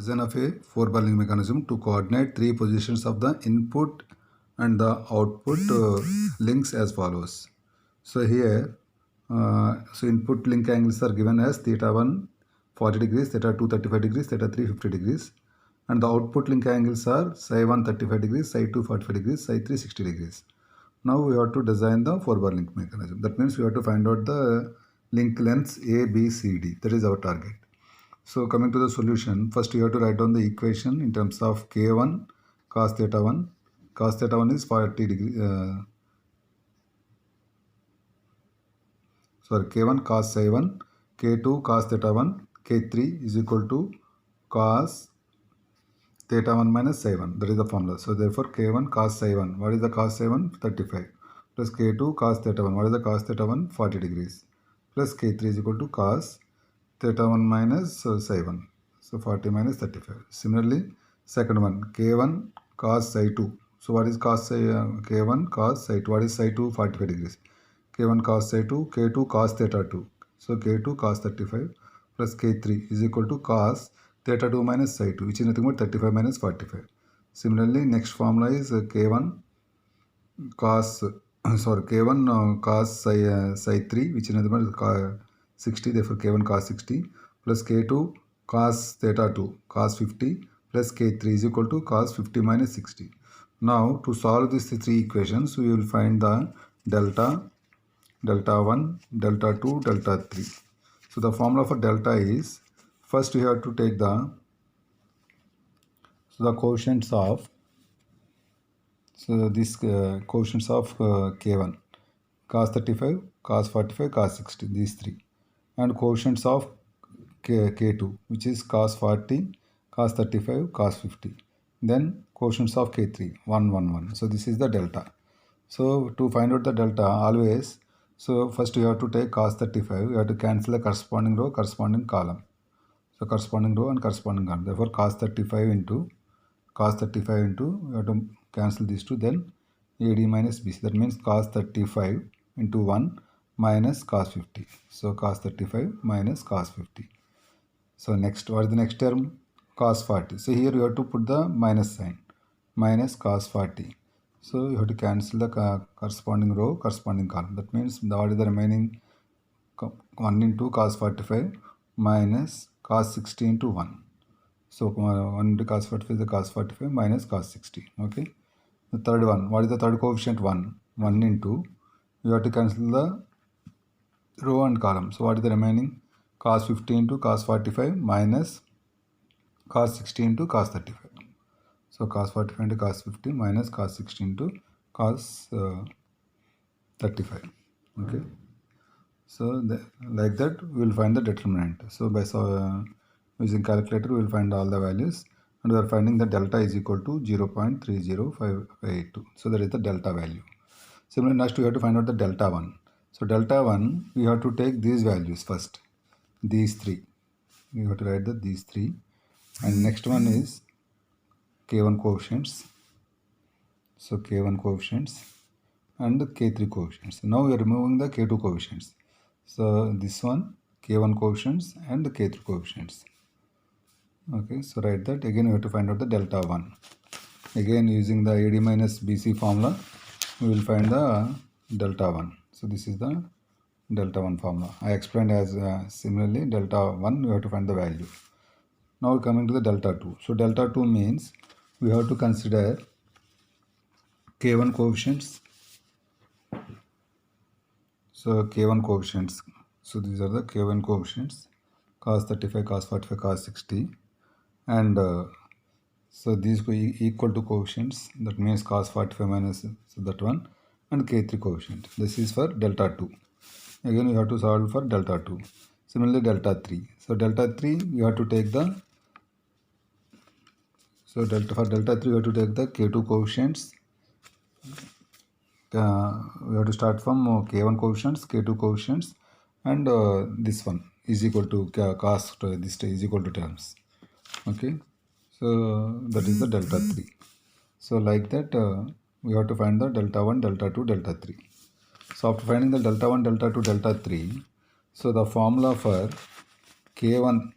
Design of a four-bar link mechanism to coordinate three positions of the input and the output links as follows. So here, input link angles are given as theta 1 40 degrees, theta 2 35 degrees, theta 3 50 degrees, and the output link angles are psi 1 35 degrees, psi 2 45 degrees, psi 3 60 degrees. Now we have to design the four-bar link mechanism. That means we have to find out the link lengths A, B, C, D. That is our target. So coming to the solution, first you have to write down the equation in terms of K1 cos theta 1. Cos theta 1 is 40 degree. K1 cos psi 1, K2 cos theta 1, K3 is equal to cos theta 1 minus psi 1. That is the formula. So therefore K1 cos psi 1. What is the cos psi 1? 35. Plus K2 cos theta 1. What is the cos theta 1? 40 degrees. Plus K3 is equal to cos theta 1 minus psi 1. So 40 minus 35. Similarly, second one, K1 cos psi 2. So what is cos psi, K1 cos psi 2? What is psi 2? 45 degrees. K1 cos psi 2, K2 cos theta 2. So K2 cos 35 plus K3 is equal to cos theta 2 minus psi 2, which is nothing but 35 minus 45. Similarly, next formula is K1 cos K1 cos psi 3, which is nothing but 60, therefore K1 cos 60 plus K2 cos theta 2 cos 50 plus K3 is equal to cos 50 minus 60. Now to solve these three equations, we will find the delta 1, delta 2, delta 3. So the formula for delta is, first we have to take the quotients of, quotients of K1, cos 35, cos 45, cos 60, these three, and quotients of K2, which is cos 40, cos 35, cos 50. Then quotients of K3, 1, 1, 1. So this is the delta. So to find out the delta, always, so first you have to take cos 35, you have to cancel the corresponding row, corresponding column. So corresponding row and corresponding column. Therefore cos 35 into, you have to cancel these two, then AD minus BC. That means cos 35 into 1 minus cos 50. So cos 35 minus cos 50. So next, what is the next term? Cos 40. So here you have to put the minus sign. Minus cos 40. So you have to cancel the corresponding row, corresponding column. That means what is the remaining? 1 into cos 45 minus cos 60 into 1. So 1 into cos 45 is the cos 45 minus cos 60. Okay. The third one, what is the third coefficient? 1. 1 into, you have to cancel the row and column. So what is the remaining? Cos 50 into cos 45 minus cos 60 into cos 35. So cos 45 into cos 50 minus cos 60 into cos 35. Okay. So like that we will find the determinant. So by using calculator we will find all the values, and we are finding the delta is equal to 0.305582. So that is the delta value. Similarly, next we have to find out the delta 1. So delta 1, we have to take these values first. These three. We have to write these three. And next one is K1 coefficients. So K1 coefficients and K3 coefficients. Now we are removing the K2 coefficients. So this one, K1 coefficients and the K3 coefficients. Okay, so write that. Again we have to find out the delta 1. Again using the AD minus BC formula, we will find the delta 1. So this is the delta 1 formula. I explained as similarly delta 1 we have to find the value. Now coming to the delta 2. So delta 2 means we have to consider K1 coefficients. So K1 coefficients. So these are the K1 coefficients. Cos 35, cos 45, cos 60. And so these equal to coefficients. That means cos 45 minus that one. And K3 coefficient. This is for delta 2. Again you have to solve for delta 2. Similarly delta 3. So delta 3 you have to take the, so for delta 3 you have to take the K2 coefficients. We have to start from K1 coefficients, K2 coefficients, and this one is equal to cos, this is equal to terms. Okay, so that is the delta 3. So like that we have to find the delta 1, delta 2, delta 3. So after finding the delta 1, delta 2, delta 3, so the formula for K1,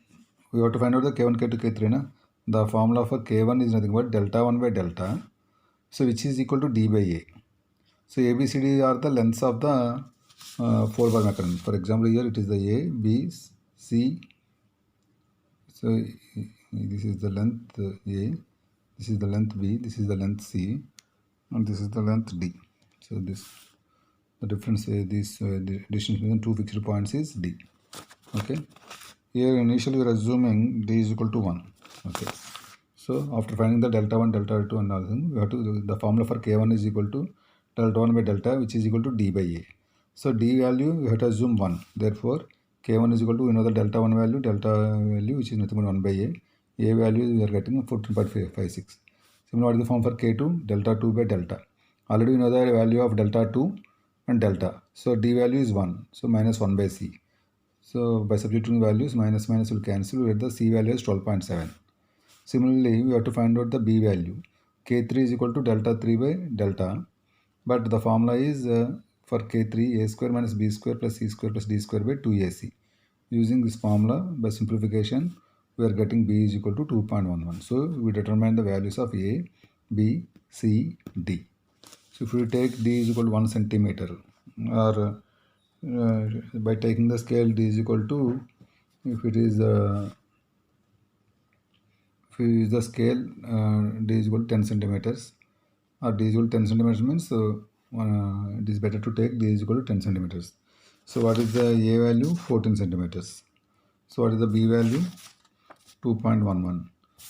we have to find out the K1, K2, K3. Na? the formula for K1 is nothing but delta 1 by delta, so which is equal to D by A. So A, B, C, D are the lengths of the 4-bar mechanism. For example, here it is the A, B, C. So this is the length A, this is the length B, this is the length C, and this is the length D. So this the difference the distance between two fixed points is D. Okay. Here initially we are assuming D is equal to 1. Okay. So after finding the delta 1, delta 2 and all, we have to the formula for K1 is equal to delta 1 by delta, which is equal to D by A. So D value we have to assume 1. Therefore K1 is equal to, the delta 1 value which is nothing but 1 by A. A value we are getting 14.56. Similarly, what is the form for K2? Delta 2 by delta. Already we know the value of delta 2 and delta. So D value is 1. So minus 1 by C. So by substituting values, minus minus will cancel. We get the C value is 12.7. Similarly, we have to find out the B value. K3 is equal to delta 3 by delta. But the formula is for K3, A square minus B square plus C square plus D square by 2AC. Using this formula, by simplification, we are getting B is equal to 2.11. So we determine the values of A, B, C, D. So if we take D is equal to 1 centimeter, or by taking the scale D is equal to, if it is if we use the scale D is equal to 10 centimeters, or D is equal to 10 centimeters means it is better to take D is equal to 10 centimeters. So what is the A value? 14 centimeters. So what is the B value? 2.11.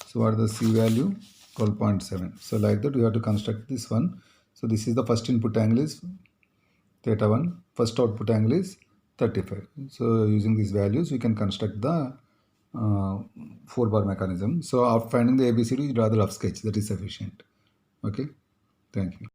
So what is the C value? 12.7. So like that we have to construct this one. So this is the first input angle is theta 1, first output angle is 35. So using these values we can construct the 4-bar mechanism. So after finding the ABCD, you draw the rough sketch, that is sufficient. Okay, thank you.